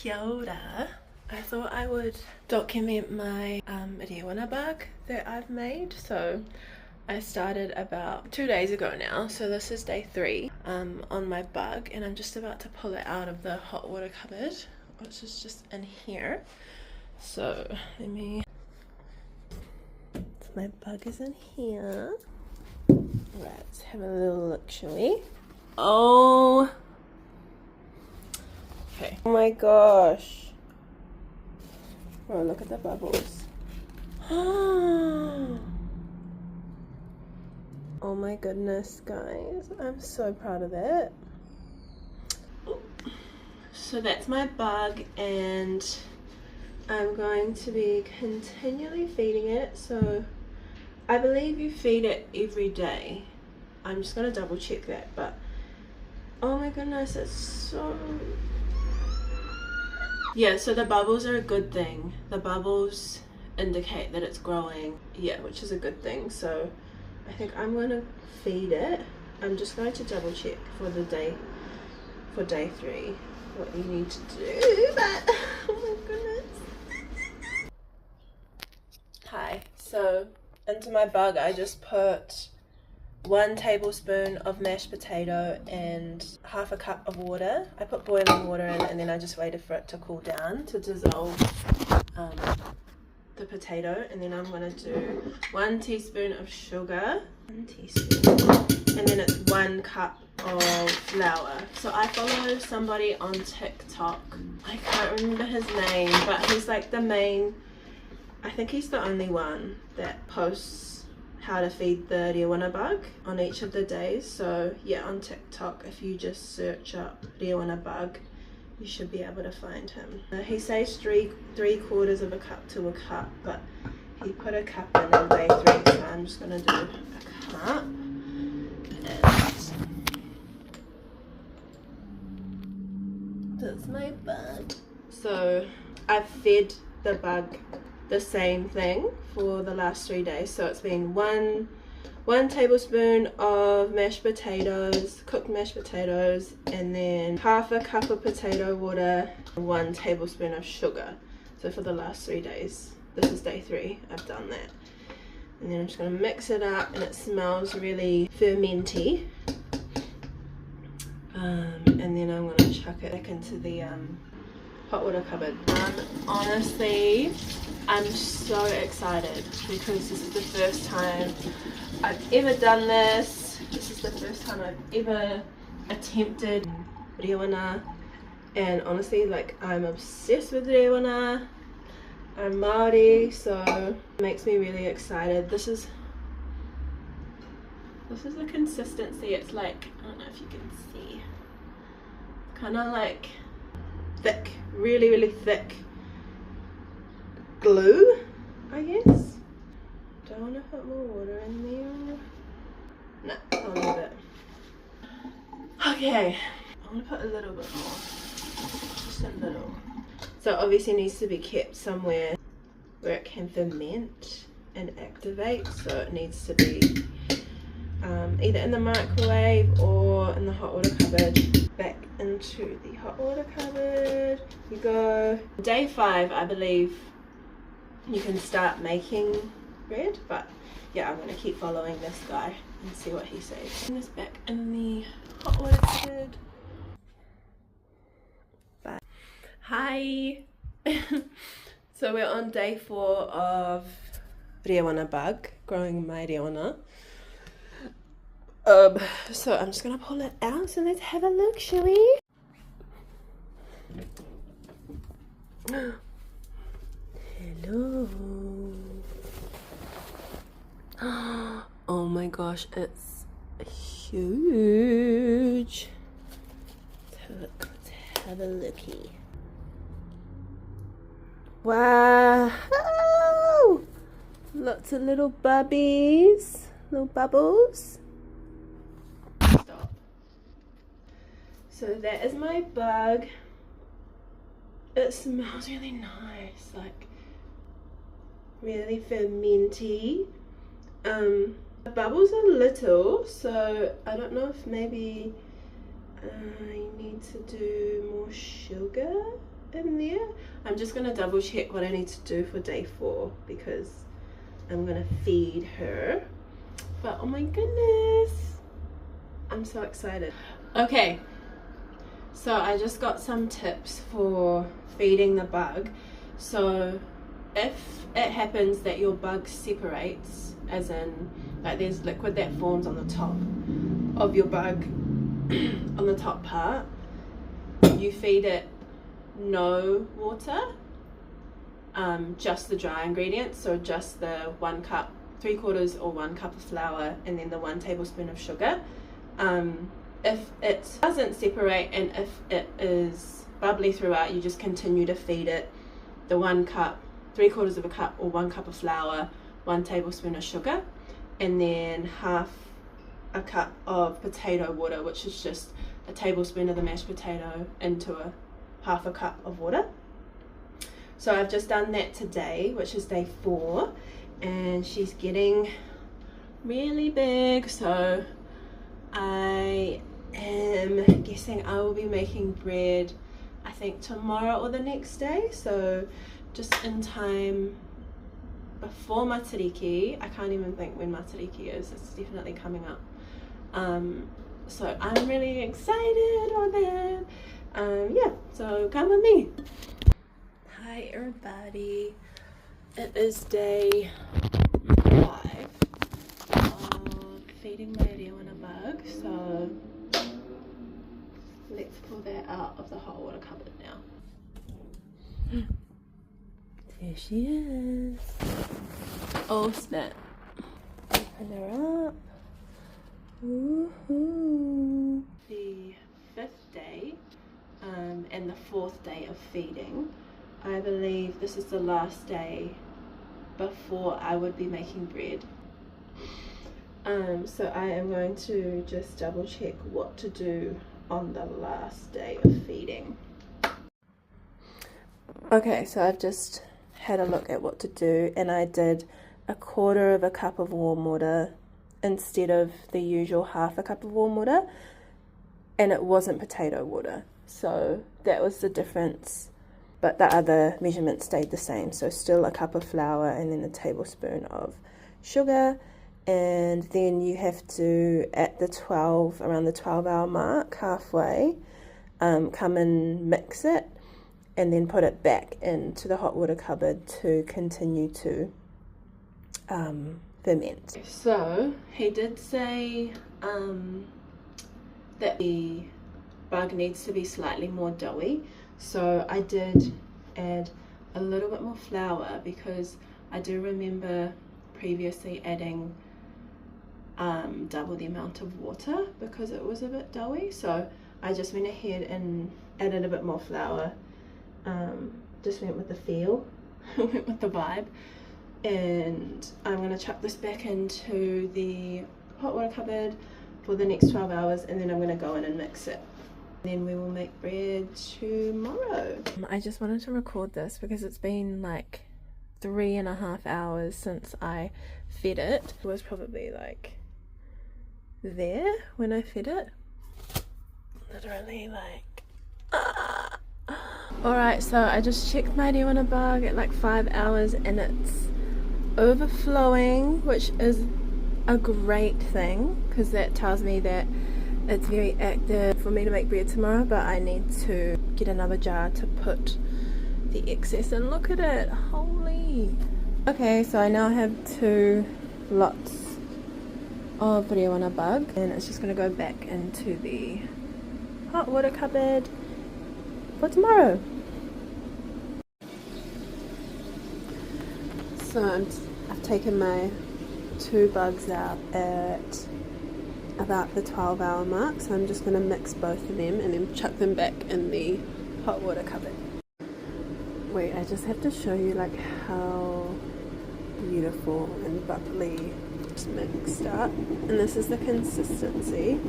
Kia ora. I thought I would document my Rewana bug that I've made. So I started about 2 days ago now, so this is day 3 on my bug, and I'm just about to pull it out of the hot water cupboard, which is just in here. So let me, so my bug is in here. Right, let's have a little look, shall we? Oh, okay. Oh my gosh. Oh, look at the bubbles. Oh my goodness, guys. I'm so proud of it. So that's my bug, and I'm going to be continually feeding it. So I believe you feed it every day. I'm just going to double check that, but oh my goodness, it's so... Yeah, so the bubbles are a good thing. The bubbles indicate that it's growing, yeah, which is a good thing. So I think I'm going to feed it. I'm just going to double check for the day, for day 3, what you need to do, but oh my goodness. Hi, so into my bug I just put 1 tablespoon of mashed potato and half a cup of water. I put boiling water in, and then I just waited for it to cool down to dissolve the potato, and then I'm going to do 1 teaspoon of sugar, 1 teaspoon, and then it's 1 cup of flour. So I follow somebody on TikTok, I can't remember his name, but he's like the main, I think he's the only one that posts how to feed the Rewana bug on each of the days. So yeah, on TikTok, if you just search up Rewana bug, you should be able to find him. He says 3/4 of a cup to a cup, but he put a cup in on day 3, so I'm just gonna do a cup. And that's my bug. So I've fed the bug the same thing for the last 3 days. So it's been one tablespoon of mashed potatoes, cooked mashed potatoes, and then half a cup of potato water, 1 tablespoon of sugar. So for the last 3 days, this is day 3, I've done that. And then I'm just going to mix it up, and it smells really fermenty. And then I'm going to chuck it back into the hot water cupboard. Honestly, I'm so excited because this is the first time I've ever done this. This is the first time I've ever attempted Rewana, and honestly, like, I'm obsessed with Rewana. I'm Māori, so it makes me really excited. This is the consistency. It's like, I don't know if you can see, kind of like thick, really thick glue, I guess. Do I want to put more water in there? No, I'll leave it. Okay, I want to put a little bit more, just a little. So obviously it needs to be kept somewhere where it can ferment and activate, so it needs to be either in the microwave or in the hot water cupboard. Back into the hot water cupboard you go. Day 5, I believe you can start making bread, but yeah, I'm going to keep following this guy and see what he says. Bring this back in the hot water cupboard. Bye. Hi. So we're on day 4 of Rewana bug, growing my Rewana. So I'm just gonna pull it out, so let's have a look, shall we? Hello. Oh my gosh, it's huge. Let's have a looky. Wow, lots of little bubbies, little bubbles. Stop. So that is my bug. It smells really nice, like really fermenty. The bubbles are little, so I don't know if maybe I need to do more sugar in there. I'm just gonna double check what I need to do for day 4 because I'm gonna feed her. But oh my goodness, I'm so excited. Okay, so I just got some tips for feeding the bug. So if it happens that your bug separates, as in like there's liquid that forms on the top of your bug on the top part, you feed it no water, just the dry ingredients, so just the 1 cup, 3/4 or 1 cup of flour, and then the 1 tablespoon of sugar. If it doesn't separate and if it is bubbly throughout, you just continue to feed it the 1 cup, 3/4 of a cup or 1 cup of flour, 1 tablespoon of sugar, and then half a cup of potato water, which is just a tablespoon of the mashed potato into half a cup of water. So I've just done that today, which is day 4, and she's getting really big, so I am guessing I will be making bread, I think tomorrow or the next day, so just in time before Matariki. I can't even think when Matariki is, it's definitely coming up. So I'm really excited on that. Yeah, so come with me. Hi everybody, it is day 5 of feeding my Rewana bug, so let's pull that out of the hot water cupboard now. There she is. Oh snap. Open her up. Woohoo. The 5th day and the 4th day of feeding. I believe this is the last day before I would be making bread. So I am going to just double check what to do on the last day of feeding. Okay, so I've just had a look at what to do, and I did 1/4 cup of warm water instead of the usual half a cup of warm water, and it wasn't potato water, so that was the difference, but the other measurement stayed the same. So still a cup of flour and then a tablespoon of sugar, and then you have to, at the around the 12-hour mark, halfway, come and mix it and then put it back into the hot water cupboard to continue to ferment. So he did say that the bug needs to be slightly more doughy, so I did add a little bit more flour because I do remember previously adding double the amount of water because it was a bit doughy. So I just went ahead and added a bit more flour, just went with the feel, went with the vibe, and I'm going to chuck this back into the hot water cupboard for the next 12 hours, and then I'm going to go in and mix it. Then we will make bread tomorrow. I just wanted to record this because it's been like 3.5 hours since I fed it. It was probably like there when I fed it. Literally like Alright, so I just checked my Rewana bug at like 5 hours and it's overflowing, which is a great thing because that tells me that it's very active for me to make bread tomorrow, but I need to get another jar to put the excess in. Look at it, holy. Okay, so I now have 2 lots of Rewana bug, and it's just going to go back into the hot water cupboard for tomorrow. So I've taken my 2 bugs out at about the 12-hour mark, so I'm just going to mix both of them and then chuck them back in the hot water cupboard. Wait, I just have to show you like how beautiful and bubbly it's mixed up, and this is the consistency,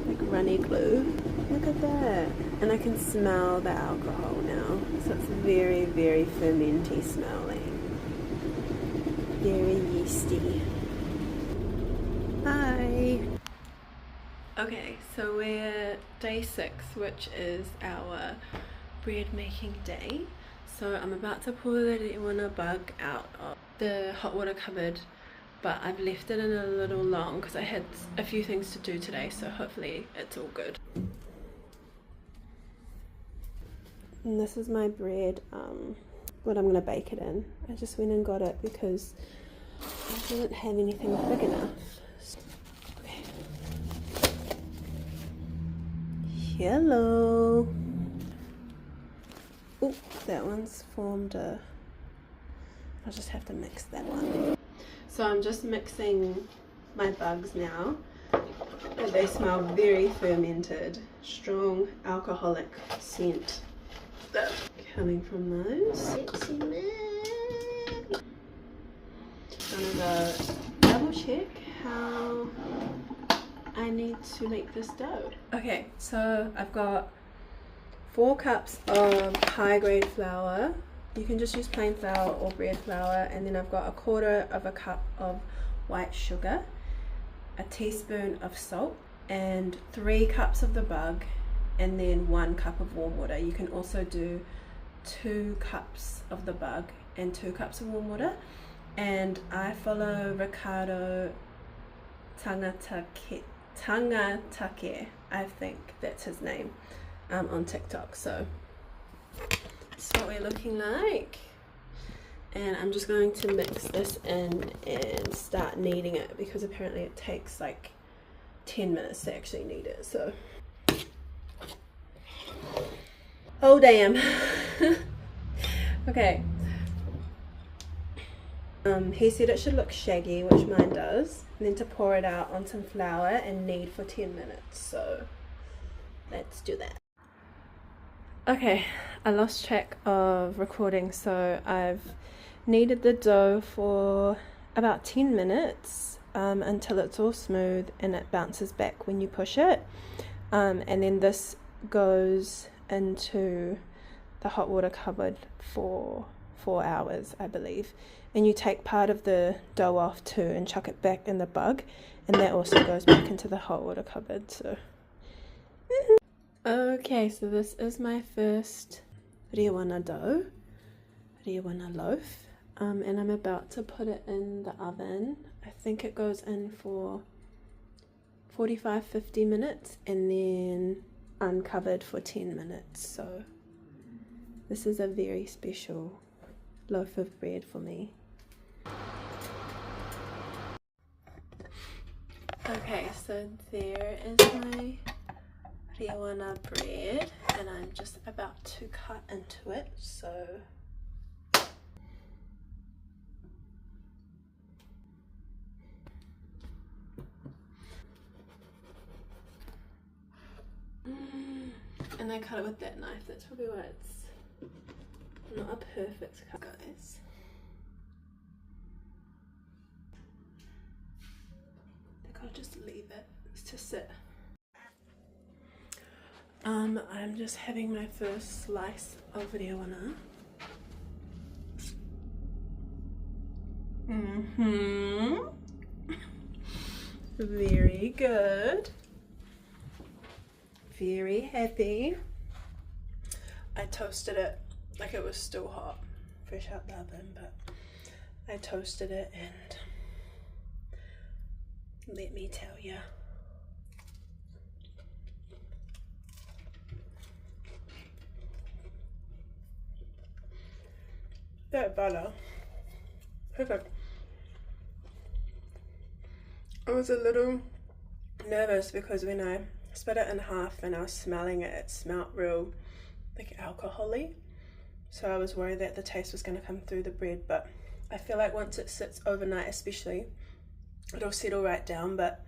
like runny glue. Look at that, and I can smell the alcohol now, so it's very, very fermenty smelling, very yeasty. Hi. Okay, so we're day 6, which is our bread making day. So I'm about to pull the Rewana bug out of the hot water cupboard, but I've left it in a little long because I had a few things to do today, so hopefully it's all good. And this is my bread, what I'm going to bake it in. I just went and got it because I didn't have anything big enough. Okay. Hello. Oh, that one's formed a... I'll just have to mix that one. So I'm just mixing my bugs now. And they smell very fermented. Strong alcoholic scent coming from those. I'm gonna double check how I need to make this dough. Okay, so I've got 4 cups of high grade flour. You can just use plain flour or bread flour, and then I've got 1/4 of a cup of white sugar, a teaspoon of salt, and 3 cups of the bug, and then 1 cup of warm water. You can also do 2 cups of the bug and 2 cups of warm water. And I follow Ricardo Tangatake, I think that's his name, on TikTok. So that's what we're looking like. And I'm just going to mix this in and start kneading it, because apparently it takes like 10 minutes to actually knead it. So, oh damn. Okay. He said it should look shaggy, which mine does, and then to pour it out on some flour and knead for 10 minutes. So let's do that. Okay, I lost track of recording, so I've kneaded the dough for about 10 minutes until it's all smooth and it bounces back when you push it, and then this goes into the hot water cupboard for 4 hours, I believe, and you take part of the dough off too and chuck it back in the bug, and that also goes back into the hot water cupboard. So okay, so this is my first Rewana dough, Rewana loaf, and I'm about to put it in the oven. I think it goes in for 45-50 minutes and then uncovered for 10 minutes. So this is a very special loaf of bread for me. Okay, so there is my Rewana bread, and I'm just about to cut into it. So and I cut it with that knife. That's probably why it's not a perfect cut, guys. I think I'll just leave it to sit. I'm just having my first slice of Rewana. Very good. Very happy. I toasted it like it was still hot, fresh out the oven, but I toasted it, and let me tell you, that butter, perfect. I was a little nervous because when I split it in half and I was smelling it, it smelled real like alcohol-y, so I was worried that the taste was going to come through the bread, but I feel like once it sits overnight especially, it'll settle right down. But